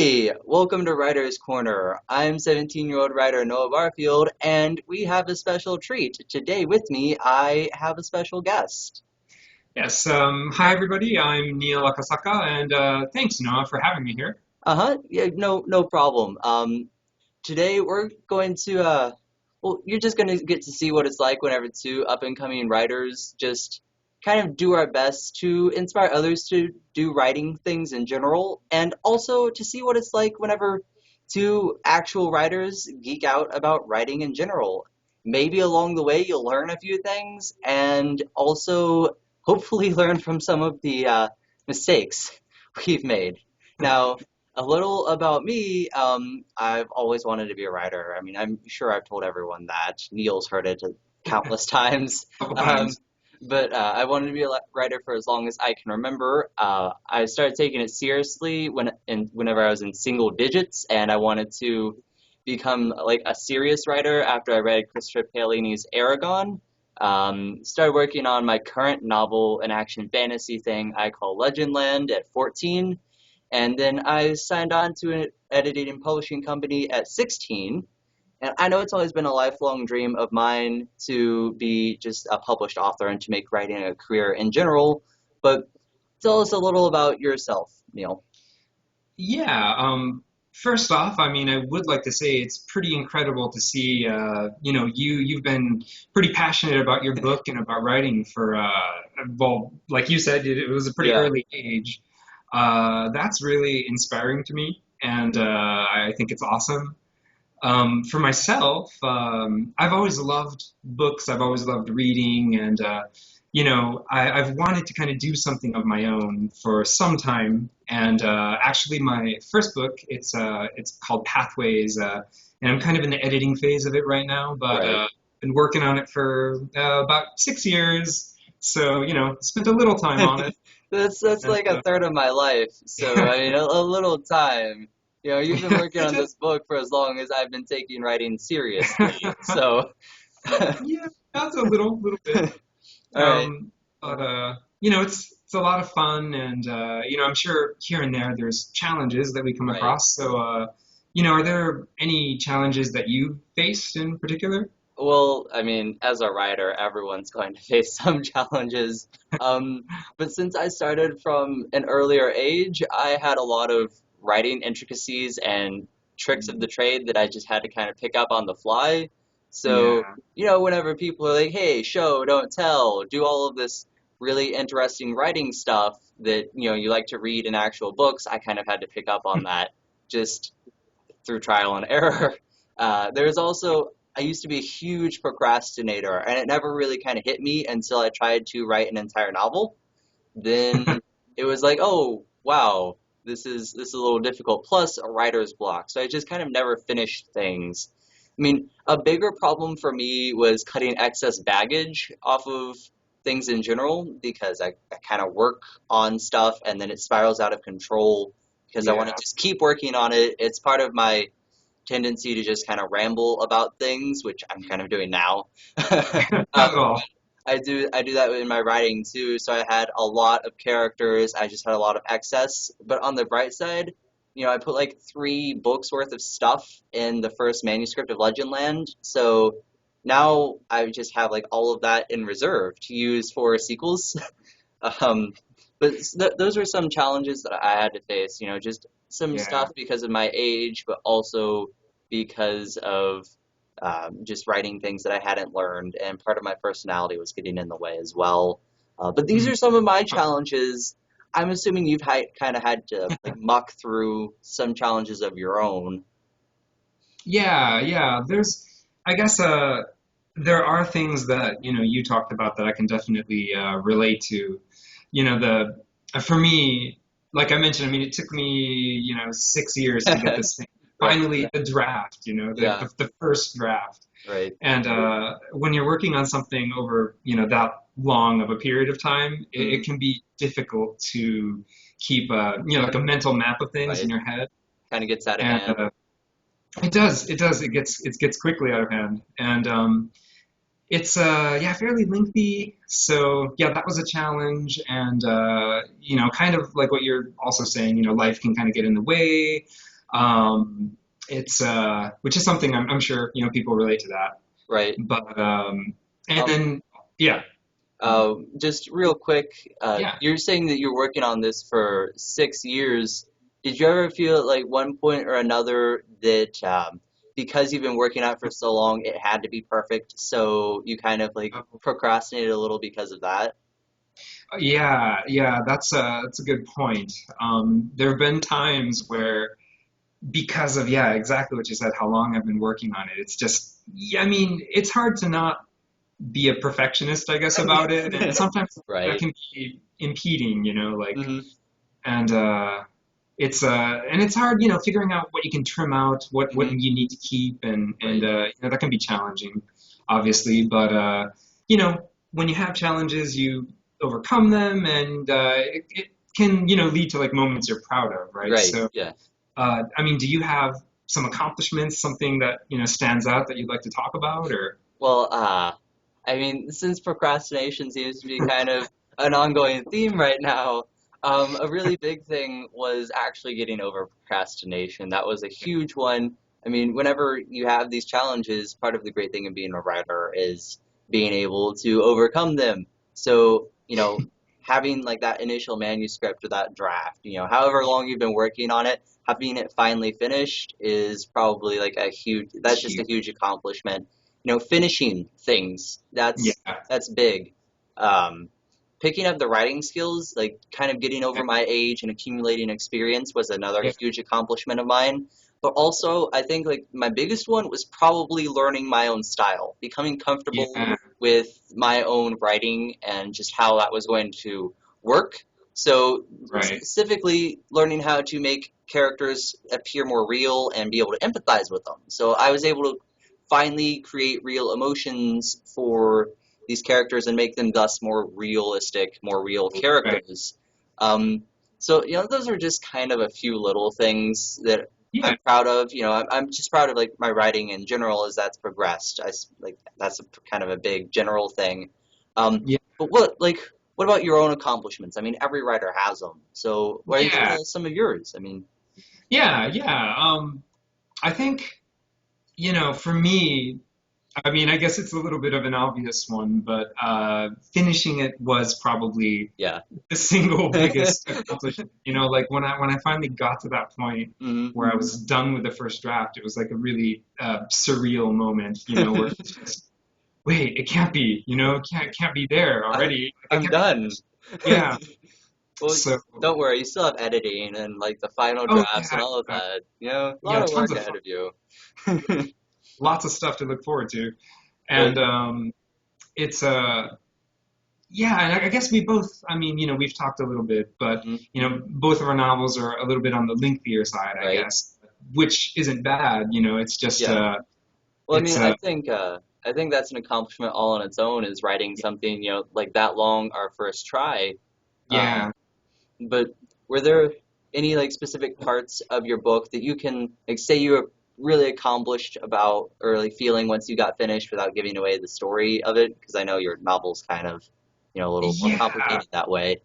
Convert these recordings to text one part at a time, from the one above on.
Hey, welcome to Writer's Corner. I'm 17-year-old writer Noah Barfield, and we have a special treat. Today with me, I have a special guest. Yes. Hi, everybody. I'm Neal Akasaka, and thanks, Noah, for having me here. Yeah, no problem. Today we're going to, well, you're just going to get to see what it's like whenever two up-and-coming writers just kind of do our best to inspire others to do writing things in general, and also to see what it's like whenever two actual writers geek out about writing in general. Maybe along the way you'll learn a few things, and also hopefully learn from some of the mistakes we've made. Now, a little about me. I've always wanted to be a writer. I mean, I'm sure I've told everyone that. Neal's heard it countless times. A couple Um, times. but I wanted to be a writer for as long as I can remember. I started taking it seriously whenever I was in single digits, and I wanted to become like a serious writer after I read Christopher Paolini's Aragon. Started working on my current novel, an action fantasy thing I call Legendland at 14. And then I signed on to an editing and publishing company at 16. And I know it's always been a lifelong dream of mine to be just a published author and to make writing a career in general. But tell us a little about yourself, Neil. Yeah. First off, I mean, I would like to say it's pretty incredible to see, you've been pretty passionate about your book and about writing for, well, like you said, it was a pretty Yeah, early age. That's really inspiring to me, and I think it's awesome. For myself, I've always loved books. I've always loved reading, and I've wanted to kind of do something of my own for some time. And actually, my first book, it's called Pathways, and I'm kind of in the editing phase of it right now. But right. been working on it for about 6 years, so spent a little time on it. That's And like a third of my life. So I mean, a little time. You've been yeah, working on this book for as long as I've been taking writing seriously. So, all yeah, that's a little bit. right, But it's a lot of fun, and I'm sure here and there there's challenges that we come right. across. So are there any challenges that you faced in particular? Well, I mean, as a writer, everyone's going to face some challenges. Um, but since I started from an earlier age, I had a lot of writing intricacies and tricks of the trade that I just had to kind of pick up on the fly. So, Yeah. whenever people are like, hey, show, don't tell, do all of this really interesting writing stuff that, you like to read in actual books, I kind of had to pick up on that just through trial and error. There's also, I used to be a huge procrastinator, and it never really kind of hit me until I tried to write an entire novel. Then it was like, oh, wow, this is a little difficult. Plus a writer's block, so I just kind of never finished things. I mean, a bigger problem for me was cutting excess baggage off of things in general because I kind of work on stuff and then it spirals out of control because I want to Yeah. just keep working on it. It's part of my tendency to just kind of ramble about things, which I'm kind of doing now. Not at all. I do that in my writing too. So I had a lot of characters. I just had a lot of excess. But on the bright side, I put like 3 books worth of stuff in the first manuscript of Legendland. So now I just have like all of that in reserve to use for sequels. Um, but those were some challenges that I had to face, just some Yeah. stuff because of my age, but also because of just writing things that I hadn't learned, and part of my personality was getting in the way as well. But these Mm. are some of my challenges. I'm assuming you've kind of had to like muck through some challenges of your own. Yeah, yeah. I guess, there are things that, you talked about that I can definitely relate to. For me, like I mentioned, I mean, it took me, 6 years to get this thing. Right. Finally, the draft, Yeah. the first draft. Right. And when you're working on something over, that long of a period of time, it Mm, can be difficult to keep, like a mental map of things in right. your head. Kind of gets out of And hand. it does, it gets quickly out of hand. And it's yeah, fairly lengthy. So yeah, that was a challenge. And kind of like what you're also saying, life can kind of get in the way. It's which is something I'm sure people relate to that. right? But and Um, then yeah, just real quick, yeah. you're saying that you're working on this for 6 years. Did you ever feel at like one point or another that because you've been working on it for so long, it had to be perfect, so you kind of like procrastinated a little because of that? Yeah, yeah, that's a good point. There have been times where, because of, yeah, exactly what you said, how long I've been working on it, it's just, yeah, I mean, it's hard to not be a perfectionist, I guess, about it, and sometimes that Right. can be impeding, like, Hmm. and it's hard, figuring out what you can trim out, what Hmm. you need to keep, and Right. that can be challenging, obviously, but you know, when you have challenges, you overcome them, and it can, lead to like moments you're proud of, right? Right. So, Yeah. I mean, do you have some accomplishments, something that, stands out that you'd like to talk about, or? Well, I mean, since procrastination seems to be kind of an ongoing theme right now, a really big thing was actually getting over procrastination. That was a huge one. I mean, whenever you have these challenges, part of the great thing of being a writer is being able to overcome them. So, having like that initial manuscript or that draft, however long you've been working on it, having it finally finished is probably like that's just a Cute. huge accomplishment. Finishing things, Yeah. that's big. um, Picking up the writing skills, like kind of getting over my age and accumulating experience, was another Yeah. huge accomplishment of mine. But also, I think like my biggest one was probably learning my own style, becoming comfortable Yeah. with my own writing and just how that was going to work. So Right. specifically learning how to make characters appear more real and be able to empathize with them. So I was able to finally create real emotions for these characters and make them thus more realistic, more real Right. characters. Um, so, those are just kind of a few little things that Yeah. I'm proud of. I'm just proud of like my writing in general as that's progressed. Like that's kind of a big general thing. Yeah. But what about your own accomplishments? I mean, every writer has them. So why don't you Yeah. tell us some of yours? I mean, Yeah. Yeah. I think, for me, I mean, I guess it's a little bit of an obvious one, but finishing it was probably yeah. the single biggest accomplishment. Like when I finally got to that point Hmm. where I was done with the first draft, it was like a really surreal moment, where it's just, wait, it can't be, it can't be there I, already. Like, it I'm can't be done. finished. Yeah. Well, So, don't worry, you still have editing and like the final oh drafts and yeah, all of that. A lot yeah, of tons work of ahead fun, of you. lots of stuff to look forward to, Right. and it's yeah, and I guess we both, I mean, we've talked a little bit, but, Hmm. both of our novels are a little bit on the lengthier side, I Right. guess, which isn't bad, it's just, Yeah. Well, I it's, mean, I think that's an accomplishment all on its own is writing something, like that long our first try. yeah, Um, but were there any like specific parts of your book that you can like say you were really accomplished about or like feeling once you got finished without giving away the story of it? Because I know your novel's kind of, a little more yeah, complicated that way.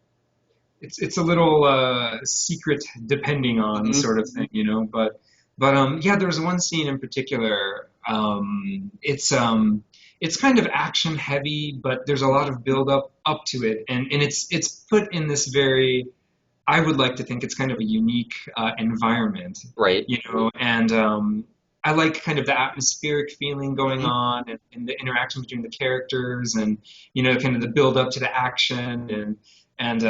it's a little, secret depending on Hmm. sort of thing, but, yeah, there's one scene in particular, it's kind of action heavy, but there's a lot of build up to it, and it's put in this very, I would like to think it's kind of a unique environment, Right. and I like kind of the atmospheric feeling going Hmm. on, and the interaction between the characters, and kind of the build up to the action, and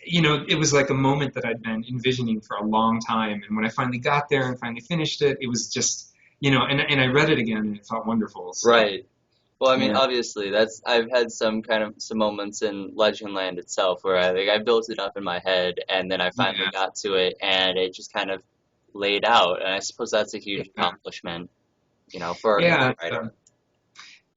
it was like a moment that I'd been envisioning for a long time, and when I finally got there and finally finished it, it was just, and I read it again and it felt wonderful. So Right. Well, I mean, yeah, obviously, that's I've had some moments in Legend Land itself where I built it up in my head, and then I finally yeah, got to it, and it just kind of laid out. And I suppose that's a huge yeah, accomplishment, for any yeah. writer.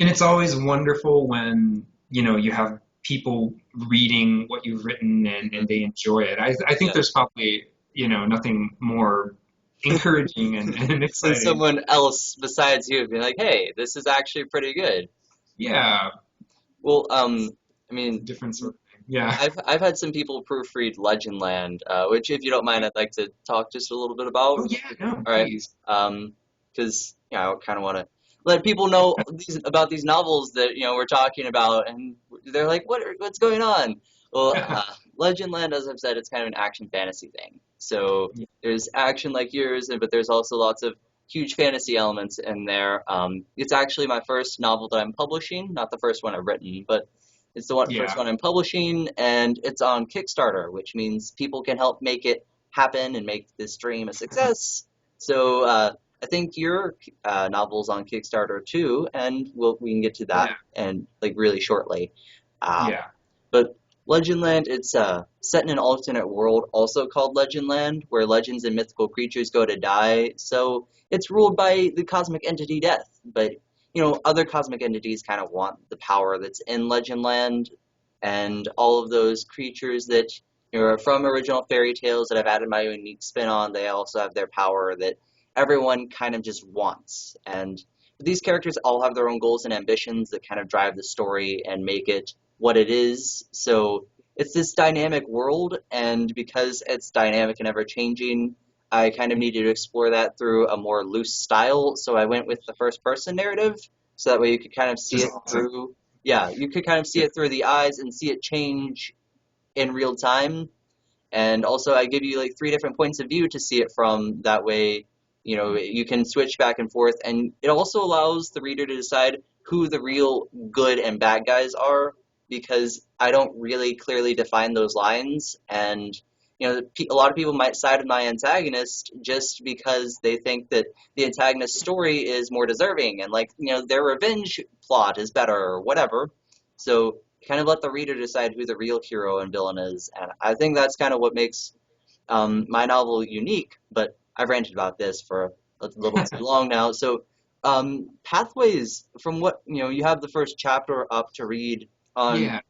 And it's always wonderful when, you have people reading what you've written, Hmm. and they enjoy it. I think Yeah. there's probably, nothing more encouraging and Than exciting. someone else besides you being like, "Hey, this is actually pretty good." Yeah, Well, I it's a mean, different sort of thing. Yeah. I've had some people proofread Legendland, which if you don't mind, I'd like to talk just a little bit about. Oh yeah, no, All right. please. Because I kind of want to let people know about these novels that we're talking about, and they're like, what's going on? Well, Legendland, as I've said, it's kind of an action fantasy thing. So Yeah. there's action like yours, but there's also lots of huge fantasy elements in there. It's actually my first novel that I'm publishing, not the first one I've written, but it's the first Yeah. one I'm publishing, and it's on Kickstarter, which means people can help make it happen and make this dream a success. So I think your novel's on Kickstarter too, and we can get to that Yeah. and like really shortly. Um, Yeah. but Legendland, it's set in an alternate world, also called Legendland, where legends and mythical creatures go to die. So it's ruled by the cosmic entity Death, but other cosmic entities kind of want the power that's in Legendland, and all of those creatures that are from original fairy tales that I've added my unique spin on. They also have their power that everyone kind of just wants, and these characters all have their own goals and ambitions that kind of drive the story and make it what it is. So it's this dynamic world, and because it's dynamic and ever changing, I kind of needed to explore that through a more loose style. So I went with the first person narrative, so that way you could kind of see Which is it awesome. through, yeah, you could kind of see it through the eyes and see it change in real time. And also, I give you like three different points of view to see it from. That way, you can switch back and forth. And it also allows the reader to decide who the real good and bad guys are, because I don't really clearly define those lines. And, a lot of people might side with my antagonist just because they think that the antagonist's story is more deserving and, like, their revenge plot is better or whatever. So kind of let the reader decide who the real hero and villain is. And I think that's kind of what makes my novel unique. But I've ranted about this for a little too long now. So, Pathways, from what you have the first chapter up to read on Yeah.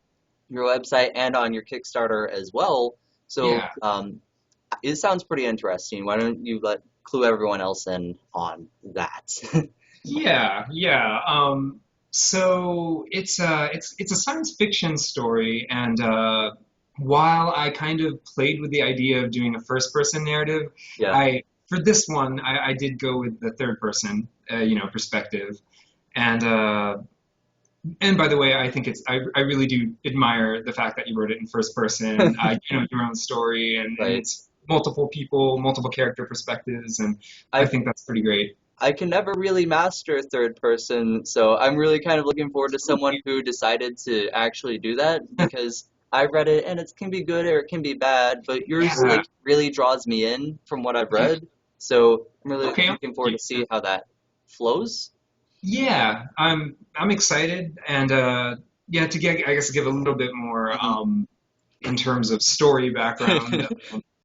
your website and on your Kickstarter as well. So, Yeah. it sounds pretty interesting. Why don't you clue everyone else in on that? Yeah. Yeah. So it's a science fiction story, and while I kind of played with the idea of doing a first person narrative, Yeah. I for this one I did go with the third person perspective, and and by the way, I think I really do admire the fact that you wrote it in first person, your own story, and Right. it's multiple people, multiple character perspectives, and I I think that's pretty great. I can never really master third person, so I'm really kind of looking forward to someone who decided to actually do that, because I read it and it can be good or it can be bad, but yours Yeah, like really draws me in from what I've yeah. read. So I'm really Okay, looking forward to see how that flows. yeah, I'm excited, and yeah, to get I guess give a little bit more Hmm. in terms of story background.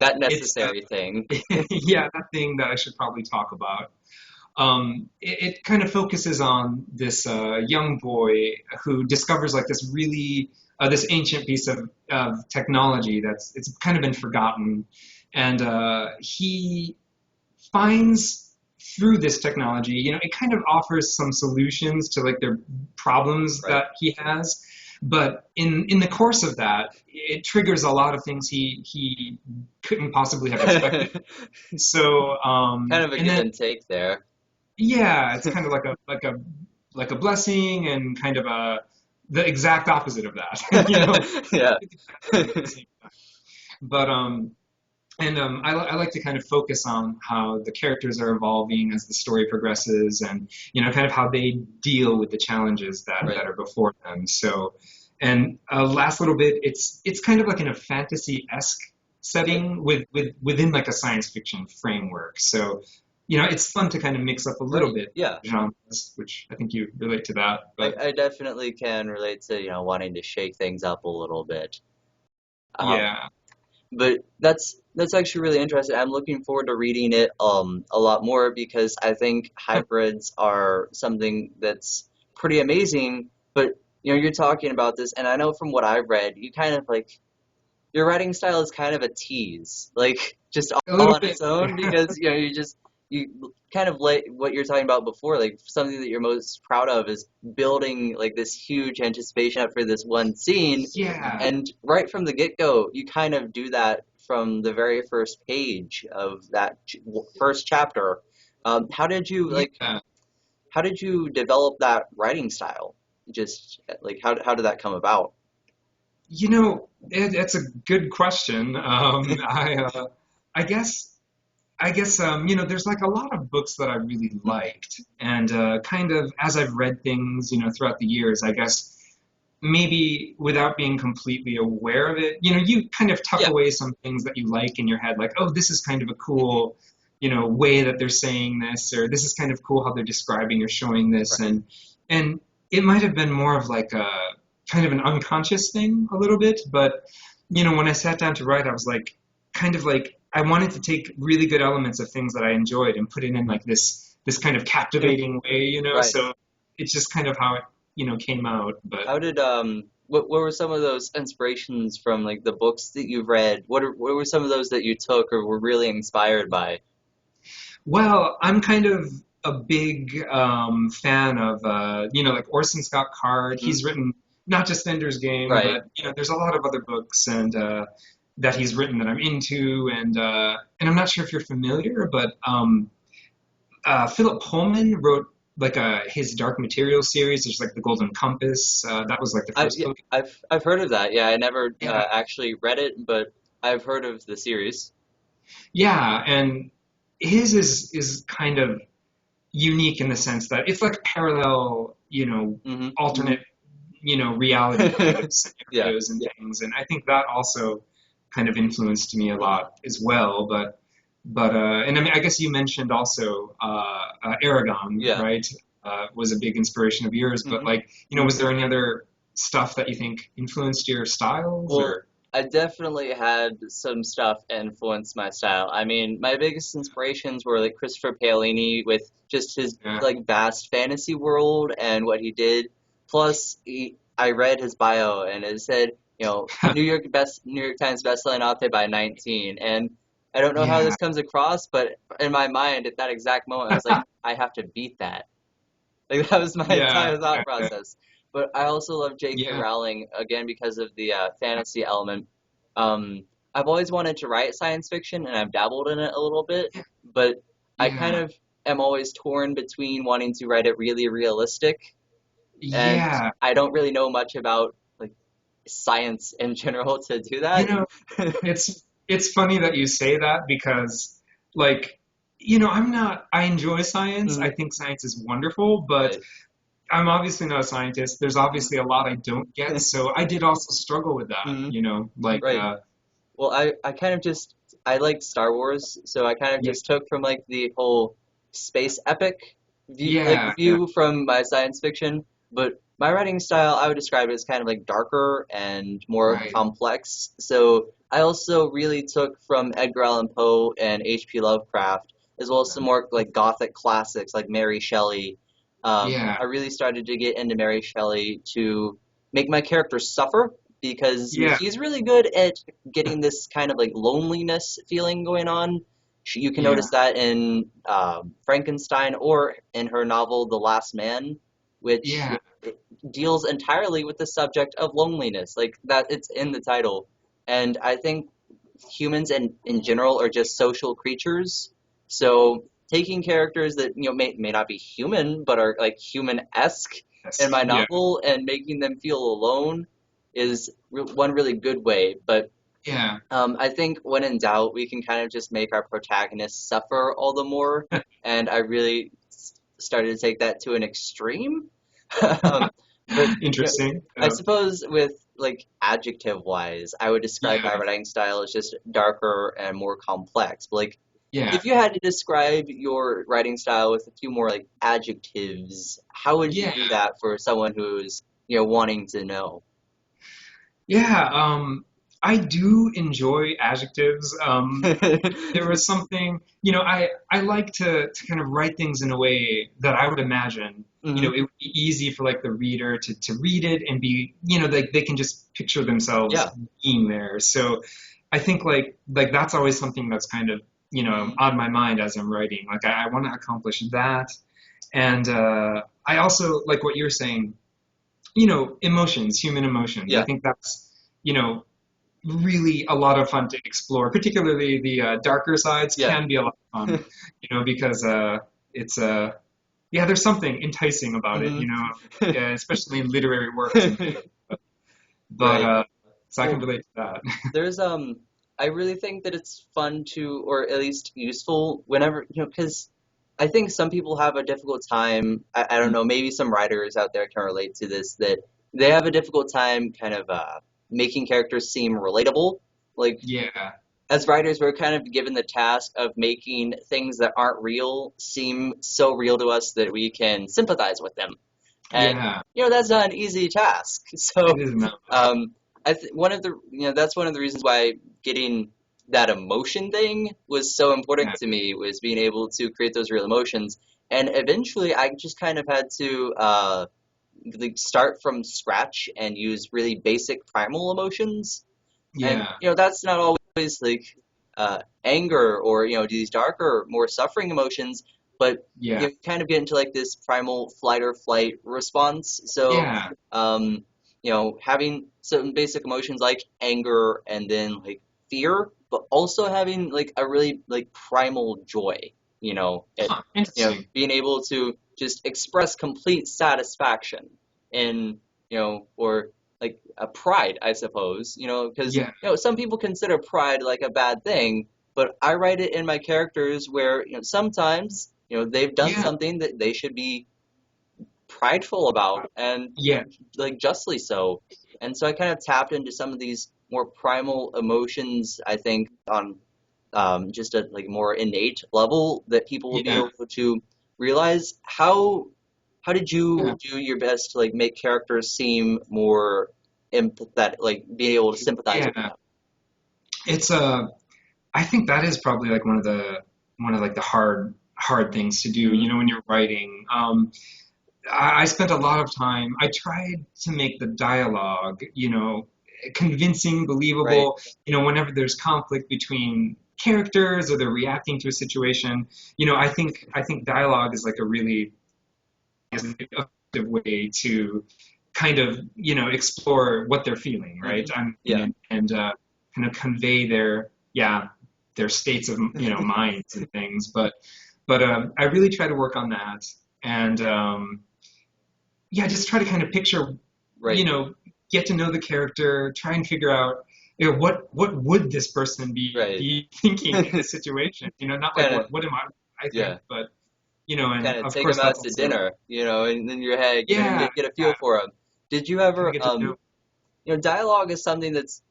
That It's necessary thing. yeah, that thing that I should probably talk about. It kind of focuses on this young boy who discovers like this really this ancient piece of technology that's it's kind of been forgotten, and he finds through this technology, it kind of offers some solutions to like their problems Right. that he has. But in the course of that, it triggers a lot of things he couldn't possibly have expected. So Kind of a and give then and take there. yeah, it's kind of like a blessing and kind of a the exact opposite of that, Yeah. at the same time. But and I like to kind of focus on how the characters are evolving as the story progresses, and kind of how they deal with the challenges Right. that are before them. So, and last little bit, it's kind of like in a fantasy-esque Okay. setting within like a science fiction framework. So, it's fun to kind of mix up a little Right. bit Yeah. genres, which I think you relate to that. I, But I definitely can relate to, wanting to shake things up a little bit. Um, yeah, but that's actually really interesting. I'm looking forward to reading it a lot more, because I think hybrids are something that's pretty amazing. But you're talking about this, and I know from what I've read, you kind of like your writing style is kind of a tease, like just a all little on bit. its own, because you just you kind of like what you're talking about before, like something that you're most proud of is building like this huge anticipation up for this one scene, Yeah, and right from the get-go, you kind of do that from the very first page of that first chapter. How did you like? yeah. How did you develop that writing style? Just like how did that come about? It's a good question. I guess there's like a lot of books that I really liked, and kind of as I've read things, throughout the years, I guess maybe without being completely aware of it, you kind of tuck Yeah, away some things that you like in your head, like, oh, this is kind of a cool, way that they're saying this, or this is kind of cool how they're describing or showing this, right. and it might have been more of like a kind of an unconscious thing a little bit, but when I sat down to write, I was like, kind of like I wanted to take really good elements of things that I enjoyed and put it in like this kind of captivating way, Right. so it's just kind of how it came out. But How did what were some of those inspirations from like the books that you've read? What were some of those that you took or were really inspired by? well, I'm kind of a big fan of like Orson Scott Card. Hmm. He's written not just Ender's Game, Right. but there's a lot of other books and that he's written that I'm into, and I'm not sure if you're familiar, but Philip Pullman wrote like his Dark Materials series. There's like the Golden Compass. That was like the I first yeah, book. I've heard of that. Yeah, I never Yeah, actually read it, but I've heard of the series. yeah, and his is kind of unique in the sense that it's like parallel, Hmm. alternate, reality kind of Yeah. scenarios and things. And I think that also kind of influenced me a lot as well. And I mean, I guess you mentioned also Aragon, Yeah. right? Was a big inspiration of yours. But Hmm. like, was there any other stuff that you think influenced your styles Well, or? I definitely had some stuff influence my style. I mean, my biggest inspirations were like Christopher Paolini with just his Yeah, like vast fantasy world and what he did. Plus, I read his bio and it said, New York Times bestselling author by 19. And I don't know how yeah, this comes across, but in my mind at that exact moment, I was like, I have to beat that. Like that was my yeah, entire thought yeah, process. But I also love J.K. yeah, Rowling again because of the fantasy element. I've always wanted to write science fiction, and I've dabbled in it a little bit, but I kind yeah, of am always torn between wanting to write it really realistic, and yeah. I don't really know much about like science in general to do You that. know, it's funny that you say that because like I enjoy science. I Mhm. think science is wonderful, but Right. I'm obviously not a scientist. There's Mhm. obviously a lot I don't get, so I did also struggle with that, Mhm. like Right. Well, I kind of just I liked Star Wars, so I kind of yeah, just took from like the whole space epic yeah, yeah, view from my science fiction, but my writing style I would describe it as kind of like darker and more right. complex. So I also really took from Edgar Allan Poe and H.P. Lovecraft, as well as some more like gothic classics like Mary Shelley. Yeah, I really started to get into Mary Shelley to make my characters suffer because yeah, he's really good at getting this kind of like loneliness feeling going on. You can yeah, notice that in Frankenstein or in her novel The Last Man, which yeah, deals entirely with the subject of loneliness. Like that, it's in the title. And I think humans in general are just social creatures. So taking characters that may not be human but are like human-esque in my yeah, novel and making them feel alone is one really good way. But yeah, I think when in doubt, we can kind of just make our protagonists suffer all the more. And I really started to take that to an extreme. um, but interesting. I suppose with like adjective wise, I would describe my Yeah, writing style as just darker and more complex. But like, yeah, if you had to describe your writing style with a few more like adjectives, how would you yeah. do that for someone who's wanting to know? Yeah, I do enjoy adjectives. There was something, I like to kind of write things in a way that I would imagine, Hmm. it would be easy for like the reader to read it and be, like they can just picture themselves Yeah. being there. So I think like that's always something that's kind of Hmm. on my mind as I'm writing. Like I want to accomplish that. And I also like what you're saying, emotions, human emotions. I Yeah. think that's, you know, really a lot of fun to explore. Particularly the darker sides Yeah. can be a lot of fun, because it's yeah, there's something enticing about it, Hmm. yeah, especially in literary works and things. But Right. so I can Well, relate to that. there's I really think that it's fun to, or at least useful whenever, because I think some people have a difficult time. I don't know, maybe some writers out there can relate to this, that they have a difficult time kind of making characters seem relatable. Like, Yeah, as writers, we're kind of given the task of making things that aren't real seem so real to us that we can sympathize with them. And yeah, that's not an easy task. So it is not. um, one of the that's one of the reasons why getting that emotion thing was so important Yeah, to me, was being able to create those real emotions. And eventually, I just kind of had to like start from scratch and use really basic primal emotions. And yeah, that's not always like anger or these darker, more suffering emotions, but yeah, kind of get into like this primal flight or flight response. So yeah, having certain basic emotions like anger and then like fear, but also having like a really like primal joy. It huh, interesting. being able to just express complete satisfaction in or like a pride, I suppose, because Yeah, some people consider pride like a bad thing, but I write it in my characters where sometimes they've done yeah, something that they should be prideful about, and yeah, like justly so. And so I kind of tapped into some of these more primal emotions, I think, on just a like more innate level that people will be yeah, able to realize. How did you yeah, do your best to like make characters seem more empathetic, like being able to sympathize with yeah. them? It's I think that is probably like one of like the hard things to do, Hmm. when you're writing. I spent a lot of time. I tried to make the dialogue, convincing, Right. believable. Whenever there's conflict between characters or they're reacting to a situation, I think dialogue is like a really is an effective way to kind of explore what they're feeling, right? Hmm. Yeah. And kind of convey their states of minds and things. But I really try to work on that, and yeah, just try to kind of picture, you Right. know, get to know the character, try and figure out, what would this person Right. be thinking in this situation? Not like Kind of. what am I Yeah. think, but and Kind of of take them course out that's to also dinner, and in your head, yeah, get a feel yeah, for them. Did you kind of ever, get to know. dialogue is something that's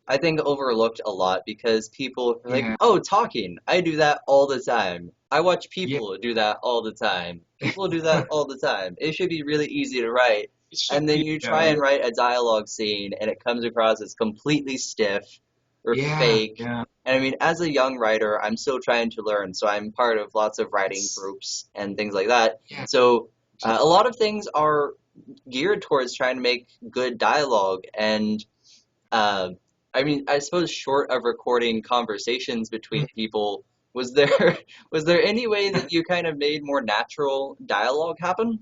I think overlooked a lot because people are like, Yeah, oh, talking. I do that all the time. I watch yeah, people do that all the time. People do that all the time. It should be really easy to write. it should And then be. you try and write a dialogue scene and it comes across as completely stiff or Yeah, fake. yeah, And I mean, as a young writer, I'm still trying to learn. So I'm part of lots of writing it's groups and things like that. yeah, So a lot of things are geared towards trying to make good dialogue. And uh, I mean, I suppose short of recording conversations between people, was there was there any way that you kind of made more natural dialogue happen?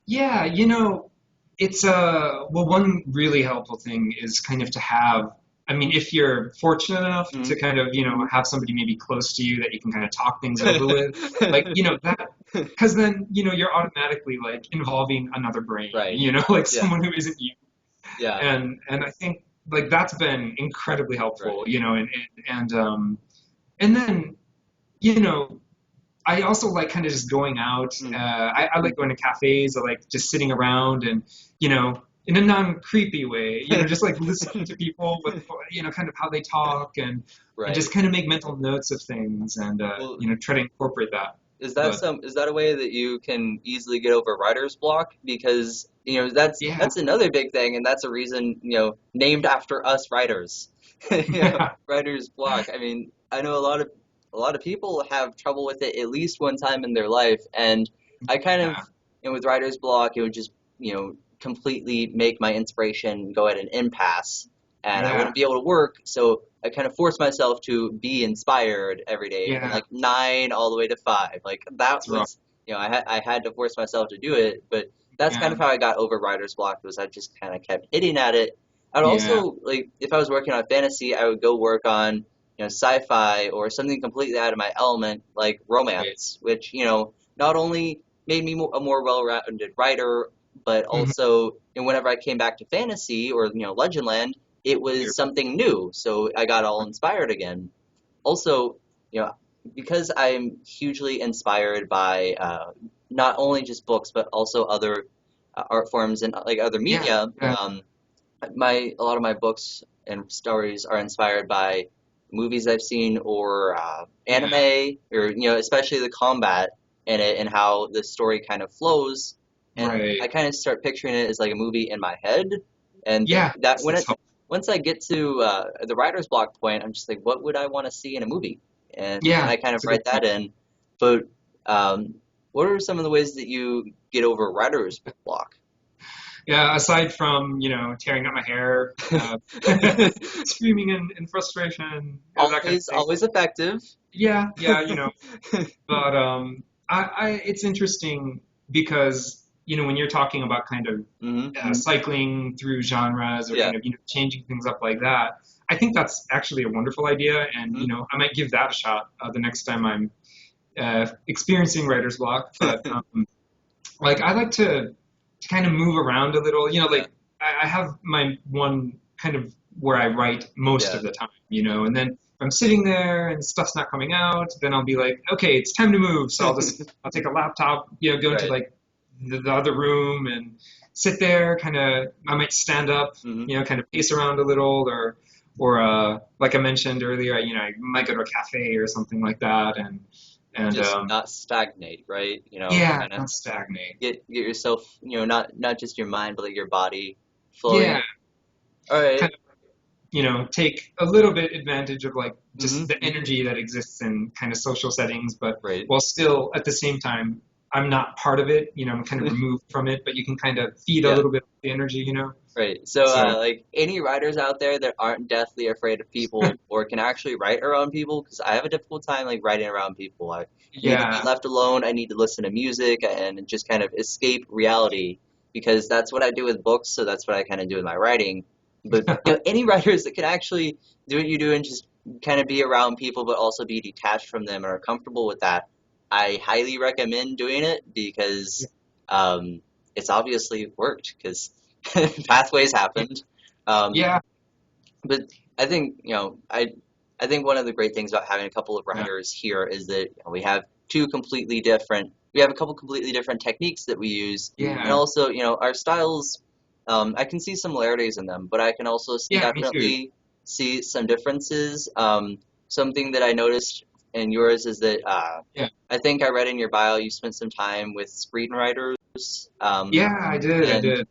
yeah. It's well, one really helpful thing is kind of to have. I mean, if you're fortunate enough Mm. to kind of have somebody maybe close to you that you can kind of talk things over with, like that, because then you're automatically like involving another brain, Right. like Yeah. someone who isn't you, Yeah. and I think like that's been incredibly helpful, Right. and then you know I also like kind of just going out. Mm. I like going to cafes. I like just sitting around and, in a non-creepy way, just like listening to people with, kind of how they talk and Right. just kind of make mental notes of things and, Well, try to incorporate that. But is that a way that you can easily get over writer's block? Because yeah, that's another big thing, and that's a reason named after us writers. yeah, Writer's block. I mean, I know a lot of people have trouble with it at least one time in their life, and I kind of yeah, with writer's block, it would just completely make my inspiration go at an impasse. and I Yeah. wouldn't be able to work. So I kind of forced myself to be inspired every day from Yeah. like 9 all the way to 5. Like that That's rough. was, I had to force myself to do it, but that's kind Yeah. of how I got over writer's block was I just kind of kept hitting at it. I'd Yeah. also like if I was working on fantasy, I would go work on sci-fi or something completely out of my element like Right. romance, which not only made me a more well-rounded writer, but Hmm. also whenever I came back to fantasy or Legendland, it was something new, so I got all inspired again. Also, you know, because I'm hugely inspired by not only just books but also other art forms and like other Yeah. media. Yeah. A lot of my books and stories are inspired by movies I've seen or Yeah. anime or especially the combat in it and how the story kind of flows. And I Right. kind of start picturing it as like a movie in my head. And Yeah. that when That's it helpful. once I get to the writer's block point, I'm just like, what would I want to see in a movie? And Yeah. I kind of That's a good write that point. in. But what are some of the ways that you get over writer's block? Yeah. Aside from, tearing out my hair, screaming in frustration, that kind of Always, thing. always effective. Yeah. Yeah. But it's interesting because when you're talking about kind of Hmm. cycling through genres or Yeah. kind of changing things up like that, I think that's actually a wonderful idea, and Hmm. I might give that a shot the next time I'm experiencing writer's block. But like I like to kind of move around a little, Yeah. like I have my one kind of where I write most Yeah. of the time, and then if I'm sitting there and stuff's not coming out, then I'll be like, okay, it's time to move. So I'll take a laptop, go into Right. like the other room and sit there, kind of, I might stand up, Hmm. kind of pace around a little, or like I mentioned earlier, I might go to a cafe or something like that, and Just not stagnate, right? yeah, Kind of not stagnate. get yourself, not just your mind, but like your body flowing. Yeah, All right. kind of, take a little bit advantage of like Mm-hmm. just the energy that exists in kind of social settings, but Right. while still at the same time, I'm not part of it, I'm kind of removed from it, but you can kind of feed a Yeah. little bit of the energy. Right. So, So, like any writers out there that aren't deathly afraid of people or can actually write around people, because I have a difficult time like writing around people. I need to be yeah, left alone. I need to listen to music and just kind of escape reality because that's what I do with books. So that's what I kind of do with my writing. But any writers that can actually do what you do and just kind of be around people, but also be detached from them and are comfortable with that, I highly recommend doing it because um, it's obviously worked because pathways happened. Um, yeah, but I think, I think one of the great things about having a couple of yeah, writers here is that we have a couple completely different techniques that we use, and yeah, also, our styles, I can see similarities in them, but I can also yeah, me too. definitely see some differences. Something that I noticed in yours is that Yeah, I think I read in your bio you spent some time with screenwriters. Um, yeah, I and did.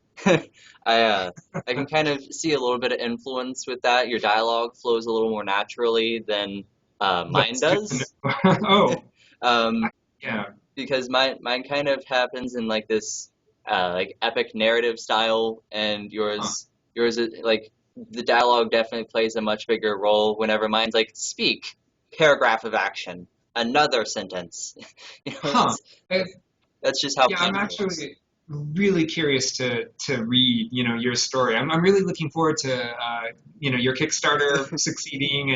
I I can kind of see a little bit of influence with that. Your dialogue flows a little more naturally than mine That's good to does. know. Oh, Um, yeah, because mine kind of happens in like this like epic narrative style, and huh. yours is like the dialogue definitely plays a much bigger role. Whenever mine's like speak, paragraph of action, another sentence. Huh. That's just how Yeah, mine I'm flows. actually really curious to read, your story. I'm really looking forward to, your Kickstarter succeeding,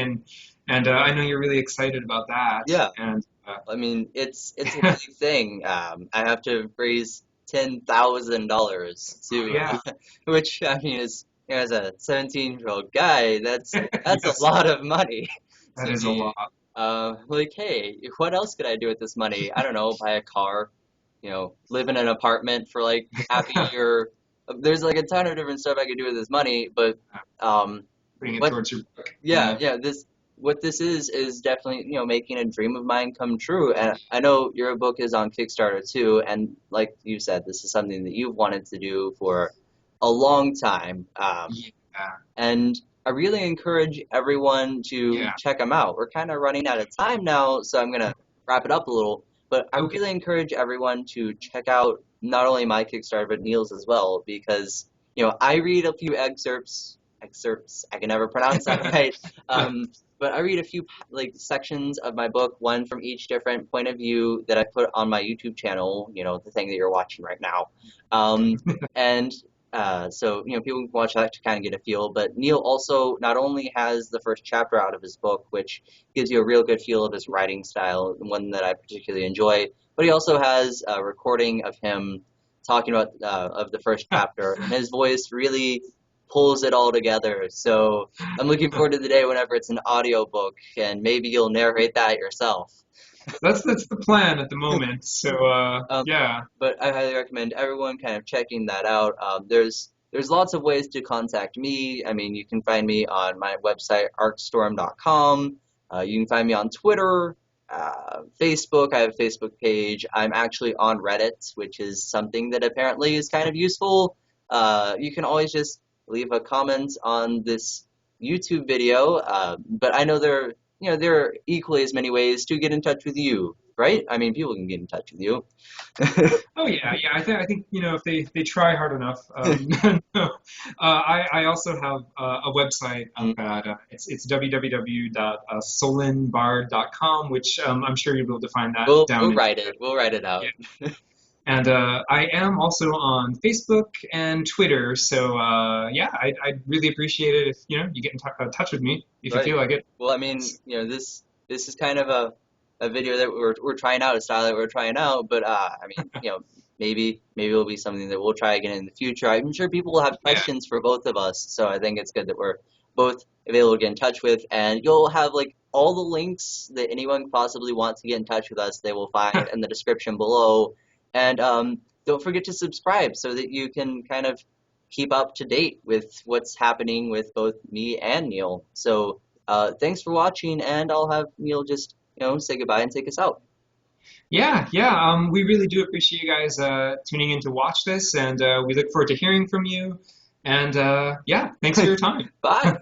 and I know you're really excited about that. Yeah. And I mean, it's a big thing. I have to raise $10,000 to, yeah, which I mean is as a 17-year-old guy, that's a yes, lot of money that to is a be lot. like, hey, what else could I do with this money? I don't know, buy a car, live in an apartment for like half a year. There's like a ton of different stuff I could do with this money, but um, Putting it what towards your book. yeah, Yeah, yeah. This what this is definitely making a dream of mine come true. And I know your book is on Kickstarter too. And like you said, this is something that you've wanted to do for a long time. yeah, And I really encourage everyone to yeah. check them out. We're kind of running out of time now, so I'm gonna wrap it up a little. But I Okay. really encourage everyone to check out not only my Kickstarter but Neal's as well because I read a few excerpts excerpts. I can never pronounce that right. But I read a few like sections of my book, one from each different point of view that I put on my YouTube channel. You know, the thing that you're watching right now. Um, and so people can watch that to kind of get a feel. But Neal also not only has the first chapter out of his book, which gives you a real good feel of his writing style, one that I particularly enjoy. But he also has a recording of him talking about of the first chapter, and his voice really pulls it all together. So I'm looking forward to the day whenever it's an audio book, and maybe you'll narrate that yourself. That's the plan at the moment. So Um, yeah. but I highly recommend everyone kind of checking that out. There's lots of ways to contact me. I mean, you can find me on my website arcstorm.com. You can find me on Twitter, Facebook. I have a Facebook page. I'm actually on Reddit, which is something that apparently is kind of useful. You can always just leave a comment on this YouTube video. But I know there are equally as many ways to get in touch with you, right? I mean, people can get in touch with you. Oh yeah, yeah. I think if they try hard enough. No. I also have a website up at it's www.solinbard.com, which I'm sure you'll be able to find that We'll down in write it. We'll write it yeah. out. And I am also on Facebook and Twitter. So yeah, I'd really appreciate it if you get in touch with me if you Right. feel like it. Well, I mean, this is kind of a video that we're trying out, a style that we're trying out, but I mean, maybe it'll be something that we'll try again in the future. I'm sure people will have Yeah. questions for both of us, so I think it's good that we're both available to get in touch with, and you'll have like all the links that anyone possibly wants to get in touch with us, they will find in the description below. And don't forget to subscribe so that you can kind of keep up to date with what's happening with both me and Neal. So thanks for watching, and I'll have Neal just say goodbye and take us out. Yeah, yeah. We really do appreciate you guys tuning in to watch this, and we look forward to hearing from you. And yeah, thanks for your time. Bye.